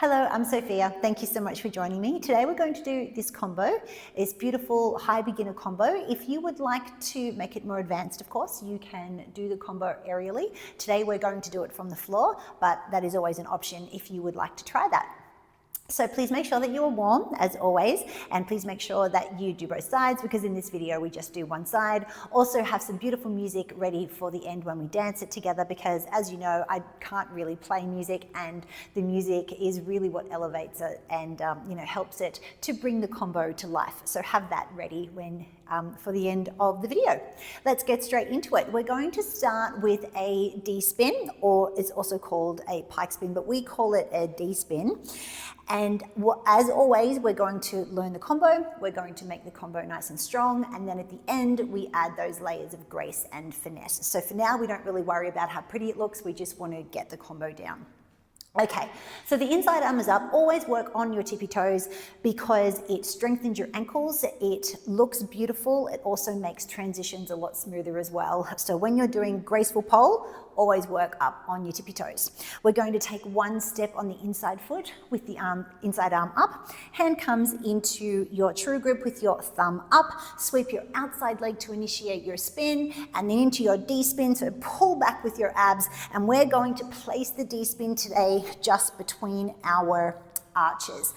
Hello, I'm Sophia. Thank you so much for joining me. Today we're going to do this combo. It's beautiful high beginner combo. If you would like to make it more advanced, of course, you can do the combo aerially. Today we're going to do it from the floor, but that is always an option if you would like to try that. So please make sure that you are warm, as always, and please make sure that you do both sides, because in this video we just do one side. Also have some beautiful music ready for the end when we dance it together, because as you know, I can't really play music, and the music is really what elevates it and helps it to bring the combo to life. So have that ready when for the end of the video. Let's get straight into it. We're going to start with a D spin, or it's also called a pike spin, but we call it a D spin. And as always, we're going to learn the combo, we're going to make the combo nice and strong, and then at the end, we add those layers of grace and finesse. So for now, we don't really worry about how pretty it looks, we just want to get the combo down. Okay, so the inside arm is up. Always work on your tippy toes because it strengthens your ankles, it looks beautiful, it also makes transitions a lot smoother as well. So when you're doing graceful pole, always work up on your tippy toes. We're going to take one step on the inside foot with the inside arm up. Hand comes into your true grip with your thumb up. Sweep your outside leg to initiate your spin, and then into your D spin. So pull back with your abs, and we're going to place the D spin today just between our arches.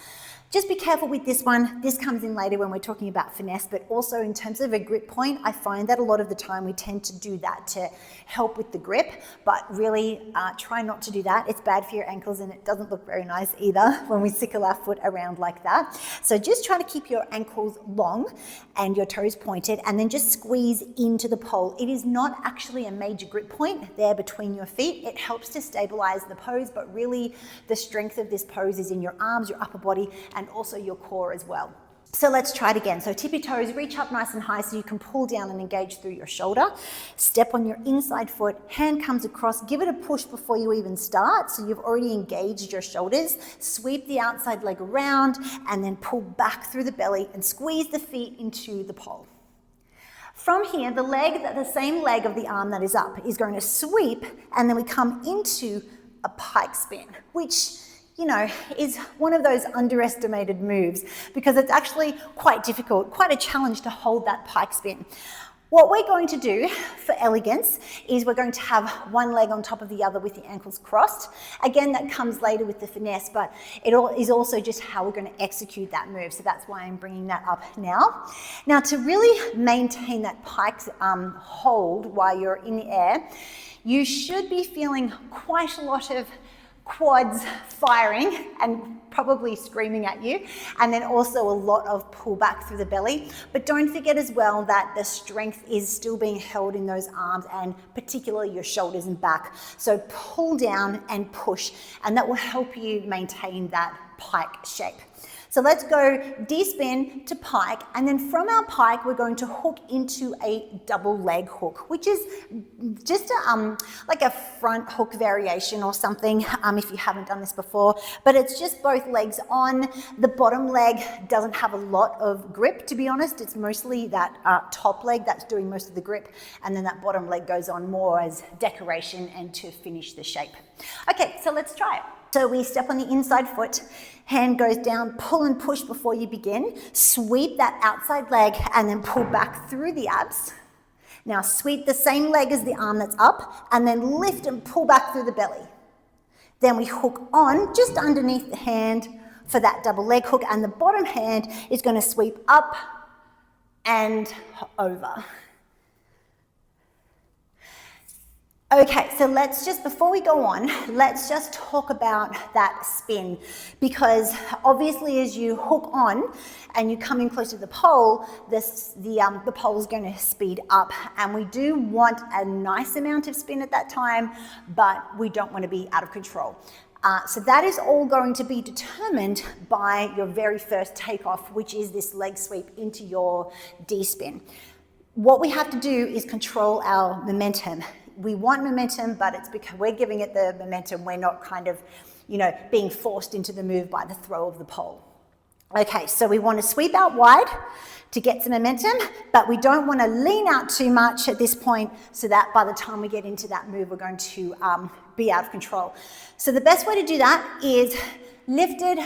Just be careful with this one. This comes in later when we're talking about finesse, but also in terms of a grip point, I find that a lot of the time we tend to do that to help with the grip, but really try not to do that. It's bad for your ankles and it doesn't look very nice either when we sickle our foot around like that. So just try to keep your ankles long and your toes pointed, and then just squeeze into the pole. It is not actually a major grip point there between your feet. It helps to stabilize the pose, but really the strength of this pose is in your arms, your upper body, and also your core as well. So let's try it again. So tippy toes, reach up nice and high so you can pull down and engage through your shoulder. Step on your inside foot, hand comes across, give it a push before you even start. So you've already engaged your shoulders. Sweep the outside leg around and then pull back through the belly and squeeze the feet into the pole. From here, the same leg of the arm that is up is going to sweep, and then we come into a pike spin, which is one of those underestimated moves because it's actually quite difficult, quite a challenge to hold that pike spin. What we're going to do for elegance is we're going to have one leg on top of the other with the ankles crossed. Again, that comes later with the finesse, but it is also just how we're going to execute that move. So that's why I'm bringing that up now. Now, to really maintain that pike hold while you're in the air, you should be feeling quite a lot of quads firing and probably screaming at you, and then also a lot of pull back through the belly. But don't forget as well that the strength is still being held in those arms and particularly your shoulders and back. So pull down and push, and that will help you maintain that pike shape. So let's go D spin to pike, and then from our pike, we're going to hook into a double leg hook, which is just like a front hook variation or something if you haven't done this before, but it's just both legs on. The bottom leg doesn't have a lot of grip, to be honest. It's mostly that top leg that's doing most of the grip, and then that bottom leg goes on more as decoration and to finish the shape. Okay, so let's try it. So we step on the inside foot, hand goes down, pull and push before you begin, sweep that outside leg and then pull back through the abs. Now sweep the same leg as the arm that's up and then lift and pull back through the belly. Then we hook on just underneath the hand for that double leg hook, and the bottom hand is going to sweep up and over. Okay, so before we go on, let's just talk about that spin, because obviously as you hook on and you come in close to the pole, the pole is going to speed up, and we do want a nice amount of spin at that time, but we don't want to be out of control. So that is all going to be determined by your very first takeoff, which is this leg sweep into your D spin. What we have to do is control our momentum. We want momentum, but it's because we're giving it the momentum. We're not kind of, being forced into the move by the throw of the pole. Okay, so we want to sweep out wide to get some momentum, but we don't want to lean out too much at this point so that by the time we get into that move, we're going to be out of control. So the best way to do that is lifted,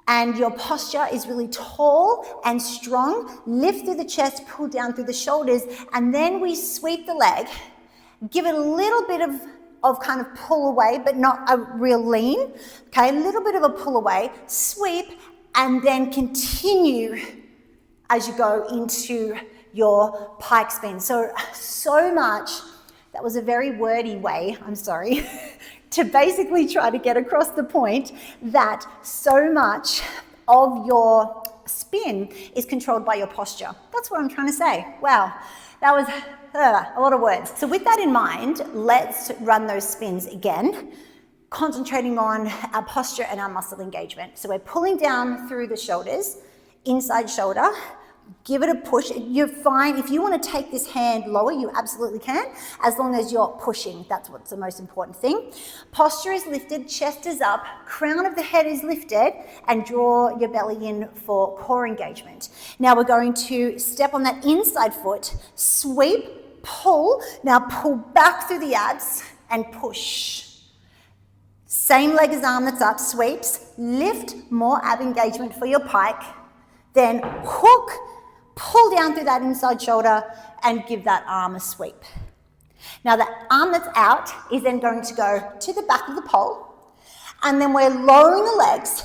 and your posture is really tall and strong. Lift through the chest, pull down through the shoulders, and then we sweep the leg. Give it a little bit of kind of pull away, but not a real lean. Okay, a little bit of a pull away, sweep, and then continue as you go into your pike spin. So much, that was a very wordy way, I'm sorry, to basically try to get across the point that so much of your spin is controlled by your posture. That's what I'm trying to say. Wow, that was a lot of words. So with that in mind, let's run those spins again, concentrating on our posture and our muscle engagement. So we're pulling down through the shoulders, inside shoulder. Give it a push. You're fine. If you want to take this hand lower, you absolutely can, as long as you're pushing. That's what's the most important thing. Posture is lifted, chest is up, crown of the head is lifted, and draw your belly in for core engagement. Now we're going to step on that inside foot, sweep, pull. Now pull back through the abs and push. Same leg as arm that's up, sweeps, lift, more ab engagement for your pike, then hook, pull down through that inside shoulder and give that arm a sweep. Now that arm that's out is then going to go to the back of the pole, and then we're lowering the legs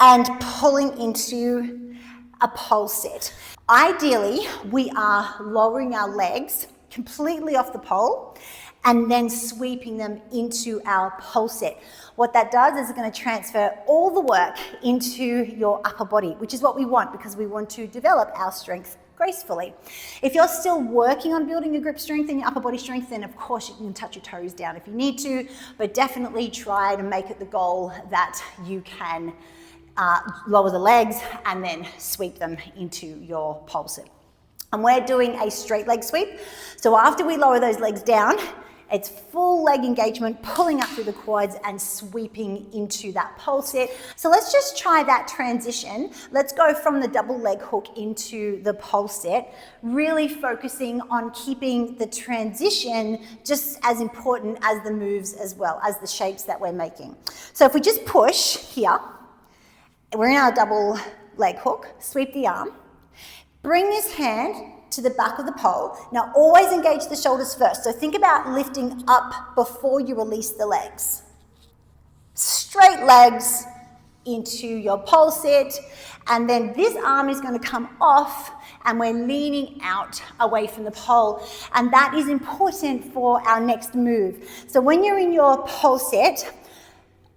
and pulling into a pole sit. Ideally, we are lowering our legs completely off the pole and then sweeping them into our pole sit. What that does is it's going to transfer all the work into your upper body, which is what we want because we want to develop our strength gracefully. If you're still working on building your grip strength and your upper body strength, then of course you can touch your toes down if you need to, but definitely try to make it the goal that you can lower the legs and then sweep them into your pole sit. And we're doing a straight leg sweep. So after we lower those legs down, it's full leg engagement, pulling up through the quads and sweeping into that pole sit. So let's just try that transition. Let's go from the double leg hook into the pole sit, really focusing on keeping the transition just as important as the moves as well as the shapes that we're making. So if we just push here, we're in our double leg hook, sweep the arm, bring this hand to the back of the pole. Now always engage the shoulders first. So think about lifting up before you release the legs. Straight legs into your pole sit, and then this arm is going to come off and we're leaning out away from the pole, and that is important for our next move. So when you're in your pole sit,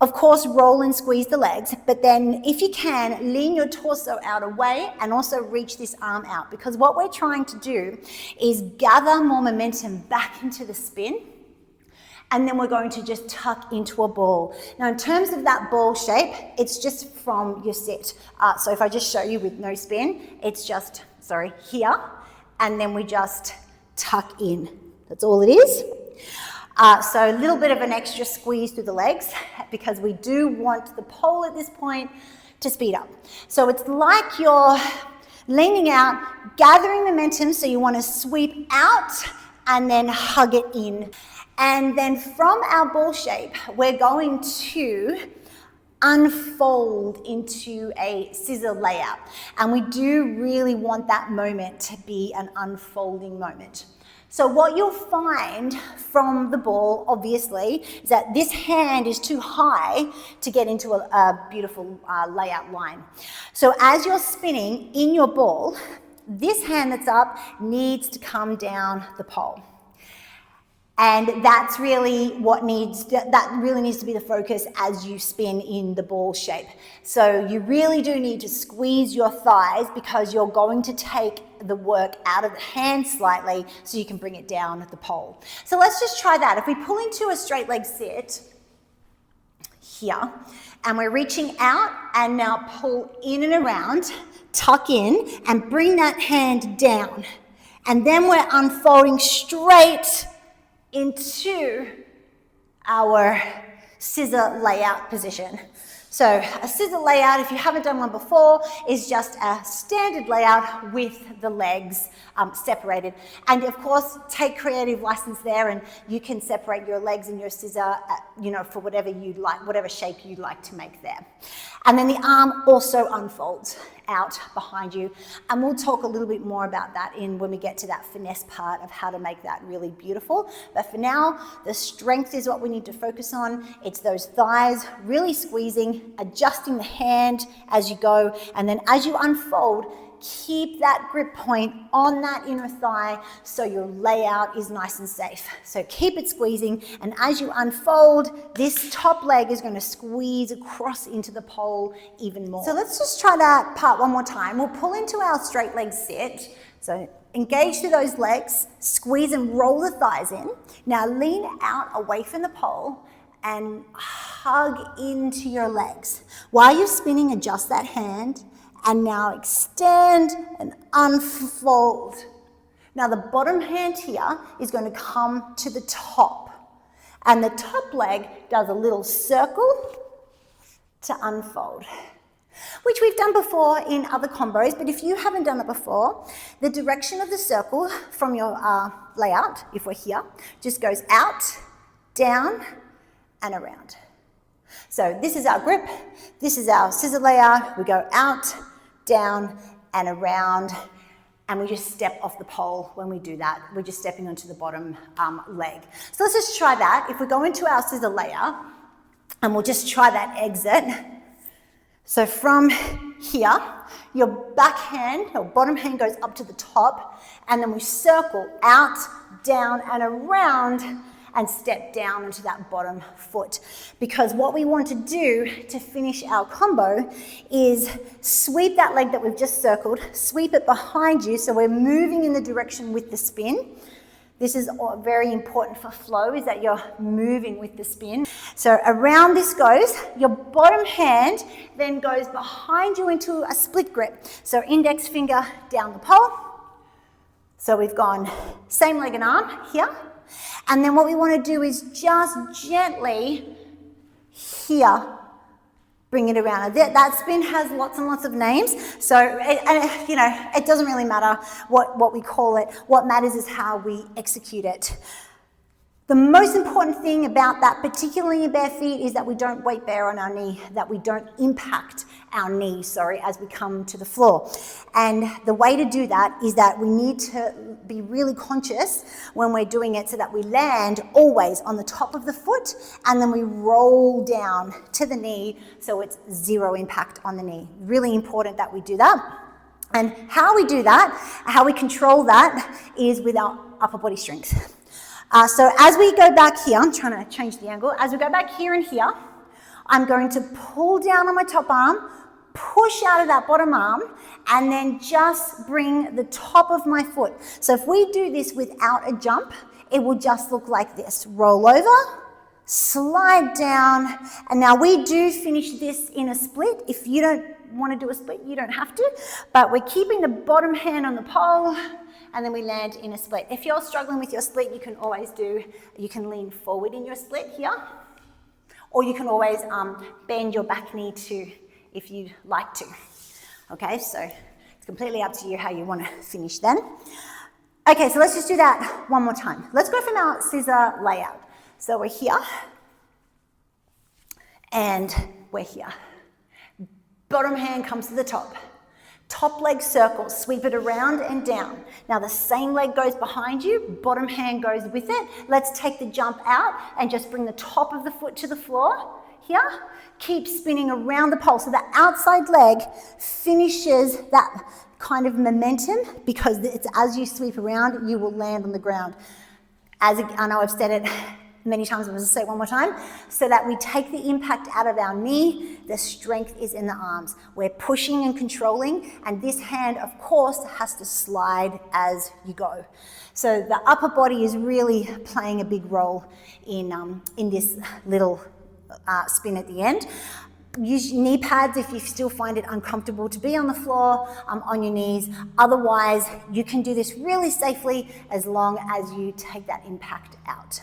of course, roll and squeeze the legs, but then if you can, lean your torso out away and also reach this arm out, because what we're trying to do is gather more momentum back into the spin, and then we're going to just tuck into a ball. Now, in terms of that ball shape, it's just from your sit. So if I just show you with no spin, it's just, here, and then we just tuck in. That's all it is. So a little bit of an extra squeeze through the legs because we do want the pole at this point to speed up. So it's like you're leaning out, gathering momentum, so you want to sweep out and then hug it in. And then from our ball shape, we're going to unfold into a scissor layout. And we do really want that moment to be an unfolding moment. So what you'll find from the ball, obviously, is that this hand is too high to get into a beautiful layout line. So as you're spinning in your ball, this hand that's up needs to come down the pole. And that's really that really needs to be the focus as you spin in the ball shape. So you really do need to squeeze your thighs because you're going to take the work out of the hand slightly so you can bring it down the pole. So let's just try that. If we pull into a straight leg sit here, and we're reaching out and now pull in and around, tuck in and bring that hand down. And then we're unfolding straight into our scissor layout position. So a scissor layout, if you haven't done one before, is just a standard layout with the legs separated. And of course, take creative license there, and you can separate your legs and your scissor, for whatever you'd like, whatever shape you'd like to make there. And then the arm also unfolds out behind you. And we'll talk a little bit more about that when we get to that finesse part of how to make that really beautiful. But for now, the strength is what we need to focus on. It's those thighs really squeezing, adjusting the hand as you go. And then as you unfold, keep that grip point on that inner thigh so your layout is nice and safe. So keep it squeezing, and as you unfold, this top leg is going to squeeze across into the pole even more. So let's just try that part one more time. We'll pull into our straight leg sit. So engage through those legs, squeeze and roll the thighs in. Now lean out away from the pole and hug into your legs. While you're spinning, adjust that hand. And now extend and unfold. Now the bottom hand here is going to come to the top. And the top leg does a little circle to unfold, which we've done before in other combos. But if you haven't done it before, the direction of the circle from your layout, if we're here, just goes out, down, and around. So this is our grip, this is our scissor layout. We go out, down, and around, and we just step off the pole when we do that. We're just stepping onto the bottom leg. So let's just try that. If we go into our scissor layout, and we'll just try that exit. So from here, your back hand, or bottom hand goes up to the top, and then we circle out, down, and around, and step down into that bottom foot. Because what we want to do to finish our combo is sweep that leg that we've just circled, sweep it behind you, so we're moving in the direction with the spin. This is very important for flow, is that you're moving with the spin. So around this goes, your bottom hand then goes behind you into a split grip. So index finger down the pole. So we've gone same leg and arm here. And then what we want to do is just gently here, bring it around. That spin has lots and lots of names, so it doesn't really matter what we call it. What matters is how we execute it. The most important thing about that, particularly in bare feet, is that we don't weight bear on our knee, that we don't impact our knee, as we come to the floor. And the way to do that is that we need to be really conscious when we're doing it so that we land always on the top of the foot, and then we roll down to the knee so it's zero impact on the knee. Really important that we do that. And how we do that, how we control that, is with our upper body strength. So as we go back here, I'm trying to change the angle. As we go back here and here, I'm going to pull down on my top arm, push out of that bottom arm, and then just bring the top of my foot. So if we do this without a jump, it will just look like this. Roll over, slide down, and now we do finish this in a split. If you don't want to do a split, you don't have to, but we're keeping the bottom hand on the pole, and then we land in a split. If you're struggling with your split, you can lean forward in your split here, or you can always bend your back knee too, if you'd like to. Okay, so it's completely up to you how you want to finish then. Okay, so let's just do that one more time. Let's go from our scissor layout. So we're here, and we're here. Bottom hand comes to the top. Top leg circle, sweep it around and down. Now the same leg goes behind you, bottom hand goes with it. Let's take the jump out and just bring the top of the foot to the floor. Here, keep spinning around the pole. So the outside leg finishes that kind of momentum, because it's as you sweep around, you will land on the ground. As I know I've said it many times, I'm going to say it one more time, so that we take the impact out of our knee. The strength is in the arms. We're pushing and controlling, and this hand, of course, has to slide as you go. So the upper body is really playing a big role in this little spin at the end. Use knee pads if you still find it uncomfortable to be on the floor, on your knees. Otherwise, you can do this really safely as long as you take that impact out.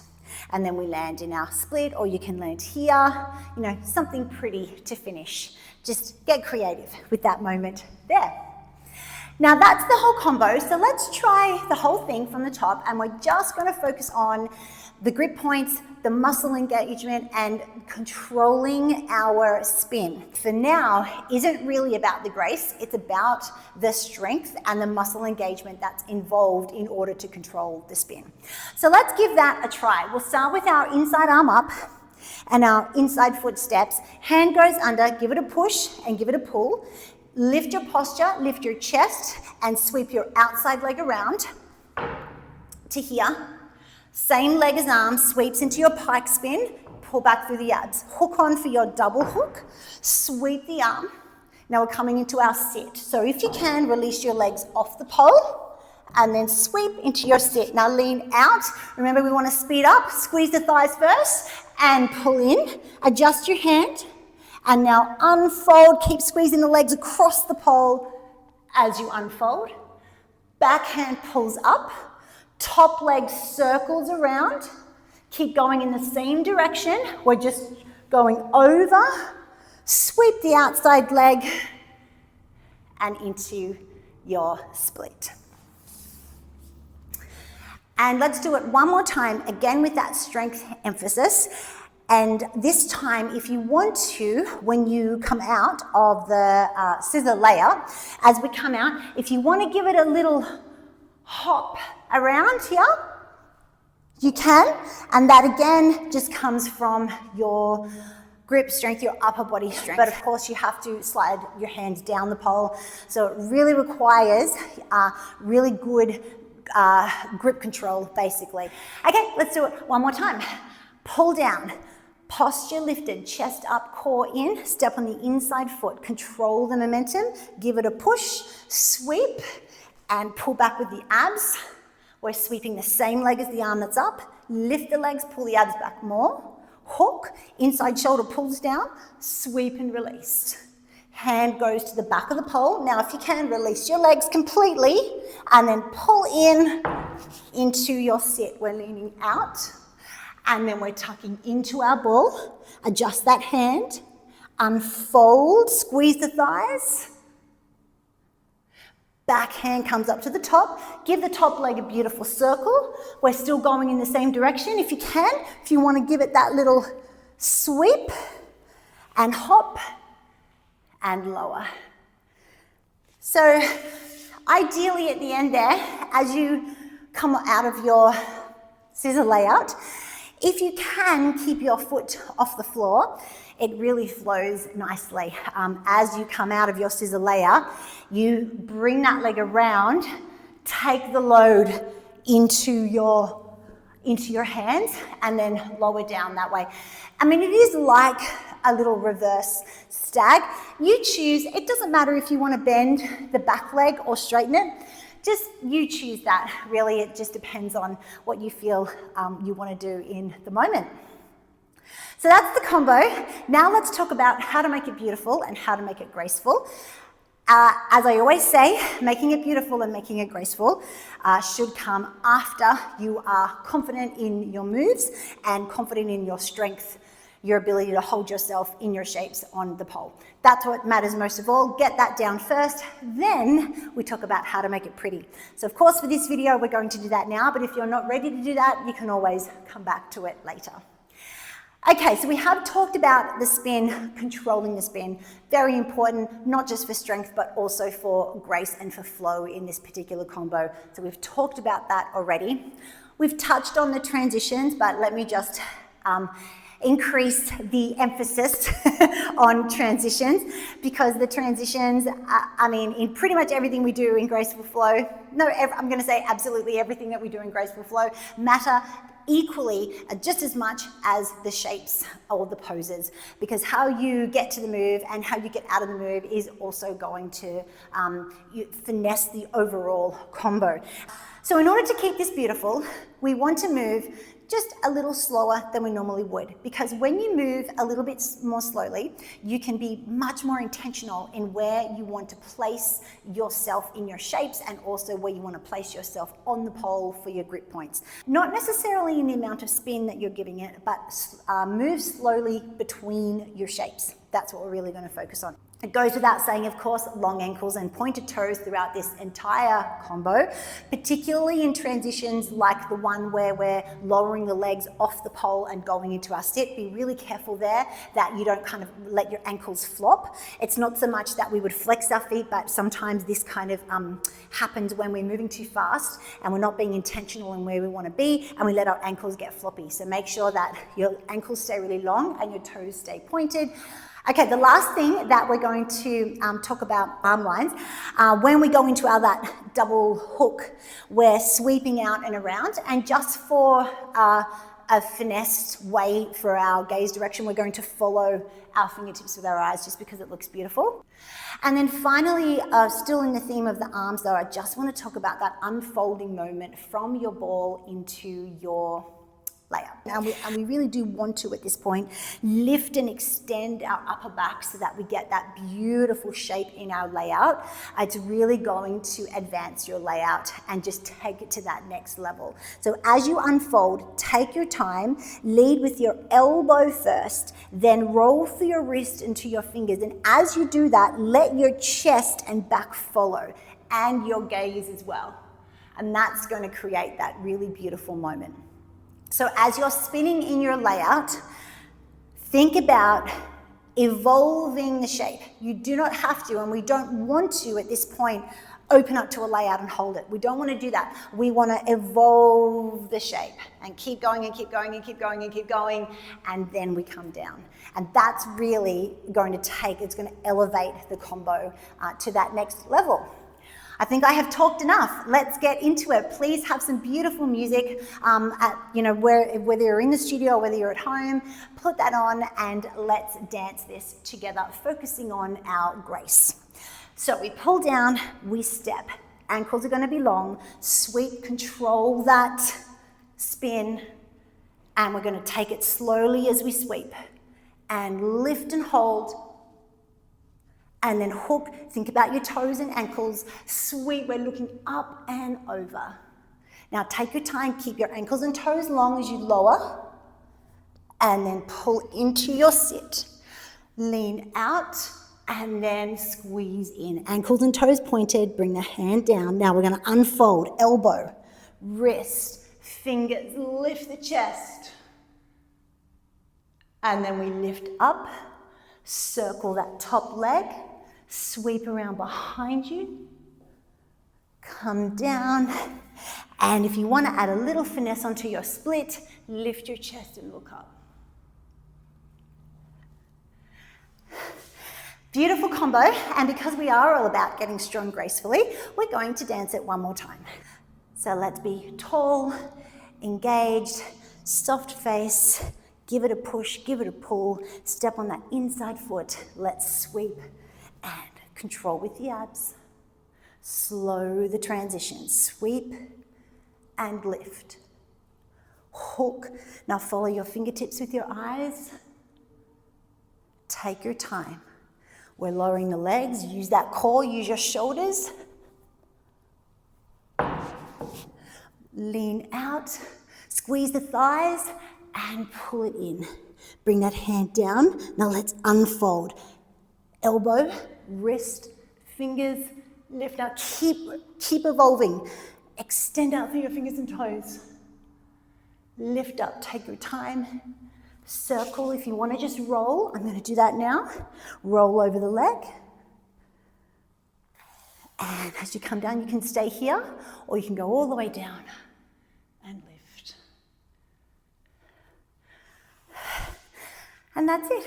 And then we land in our split, or you can land here, you know, something pretty to finish. Just get creative with that moment there. Now that's the whole combo, so let's try the whole thing from the top, and we're just going to focus on the grip points, the muscle engagement, and controlling our spin. For now, isn't really about the grace, it's about the strength and the muscle engagement that's involved in order to control the spin. So let's give that a try. We'll start with our inside arm up and our inside foot steps. Hand goes under, give it a push and give it a pull. Lift your posture, lift your chest, and sweep your outside leg around to here. Same leg as arm, sweeps into your pike spin, pull back through the abs. Hook on for your double hook, sweep the arm. Now we're coming into our sit. So if you can, release your legs off the pole and then sweep into your sit. Now lean out. Remember, we want to speed up, squeeze the thighs first and pull in. Adjust your hand. And now unfold, keep squeezing the legs across the pole as you unfold. Back hand pulls up, top leg circles around. Keep going in the same direction. We're just going over, sweep the outside leg and into your split. And let's do it one more time, again with that strength emphasis. And this time, if you want to, when you come out of the scissor layer, as we come out, if you want to give it a little hop around here, you can. And that again just comes from your grip strength, your upper body strength. But of course, you have to slide your hands down the pole. So it really requires really good grip control, basically. Okay, let's do it one more time. Pull down. Posture lifted, chest up, core in, step on the inside foot, control the momentum, give it a push, sweep, and pull back with the abs. We're sweeping the same leg as the arm that's up, lift the legs, pull the abs back more, hook, inside shoulder pulls down, sweep and release. Hand goes to the back of the pole. Now if you can, release your legs completely, and then pull in into your sit. We're leaning out. And then we're tucking into our ball. Adjust that hand. Unfold, squeeze the thighs. Back hand comes up to the top. Give the top leg a beautiful circle. We're still going in the same direction if you can. If you want to give it that little sweep and hop and lower. So ideally at the end there, as you come out of your scissor layout, if you can keep your foot off the floor, it really flows nicely. As you come out of your scissor layer, you bring that leg around, take the load into your hands, and then lower down that way. I mean, it is like a little reverse stag. You choose, it doesn't matter if you want to bend the back leg or straighten it. Just you choose that, really. It just depends on what you feel you want to do in the moment. So that's the combo. Now let's talk about how to make it beautiful and how to make it graceful. As I always say, making it beautiful and making it graceful should come after you are confident in your moves and confident in your strength, your ability to hold yourself in your shapes on the pole. That's what matters most of all. Get that down first, then we talk about how to make it pretty. So of course for this video we're going to do that now, but if you're not ready to do that, you can always come back to it later. Okay, so we have talked about the spin, controlling the spin. Very important, not just for strength, but also for grace and for flow in this particular combo. So we've talked about that already. We've touched on the transitions, but let me just increase the emphasis on transitions, because the transitions, I mean, in pretty much everything we do in Graceful Flow, I'm going to say absolutely everything that we do in Graceful Flow matter equally, just as much as the shapes or the poses, because how you get to the move and how you get out of the move is also going to finesse the overall combo. So in order to keep this beautiful, we want to move just a little slower than we normally would, because when you move a little bit more slowly, you can be much more intentional in where you want to place yourself in your shapes and also where you want to place yourself on the pole for your grip points. Not necessarily in the amount of spin that you're giving it, but move slowly between your shapes. That's what we're really going to focus on. It goes without saying, of course, long ankles and pointed toes throughout this entire combo, particularly in transitions like the one where we're lowering the legs off the pole and going into our sit. Be really careful there that you don't kind of let your ankles flop. It's not so much that we would flex our feet, but sometimes this kind of happens when we're moving too fast and we're not being intentional in where we want to be, and we let our ankles get floppy. So make sure that your ankles stay really long and your toes stay pointed. Okay, the last thing that we're going to talk about arm lines, when we go into that double hook, we're sweeping out and around, and just for a finessed way for our gaze direction, we're going to follow our fingertips with our eyes just because it looks beautiful. And then finally, still in the theme of the arms though, I just want to talk about that unfolding moment from your ball into your layout. And we really do want to, at this point, lift and extend our upper back so that we get that beautiful shape in our layout. It's really going to advance your layout and just take it to that next level. So as you unfold, take your time, lead with your elbow first, then roll through your wrist into your fingers. And as you do that, let your chest and back follow, and your gaze as well. And that's going to create that really beautiful moment. So as you're spinning in your layout, think about evolving the shape. You do not have to, and we don't want to at this point, open up to a layout and hold it. We don't want to do that. We want to evolve the shape and keep going and keep going and keep going and keep going, and then we come down. And that's really going to it's going to elevate the combo to that next level. I think I have talked enough. Let's get into it. Please have some beautiful music whether you're in the studio or whether you're at home, put that on and let's dance this together, focusing on our grace. So we pull down, we step. Ankles are going to be long. Sweep, control that spin, and we're going to take it slowly as we sweep. And lift and hold. And then hook, think about your toes and ankles. Sweep, we're looking up and over. Now take your time, keep your ankles and toes long as you lower, and then pull into your sit. Lean out, and then squeeze in. Ankles and toes pointed, bring the hand down. Now we're gonna unfold, elbow, wrist, fingers, lift the chest. And then we lift up, circle that top leg, sweep around behind you, come down, and if you want to add a little finesse onto your split, lift your chest and look up. Beautiful combo, and because we are all about getting strong gracefully, we're going to dance it one more time. So let's be tall, engaged, soft face, give it a push, give it a pull, step on that inside foot, let's sweep and control with the abs. Slow the transition, sweep and lift. Hook, now follow your fingertips with your eyes. Take your time. We're lowering the legs, use that core, use your shoulders. Lean out, squeeze the thighs and pull it in. Bring that hand down. Now let's unfold. Elbow, wrist, fingers, lift out. Keep evolving. Extend out through your fingers and toes. Lift up, take your time. Circle, if you want to just roll. I'm going to do that now. Roll over the leg. And as you come down, you can stay here, or you can go all the way down and lift. And that's it.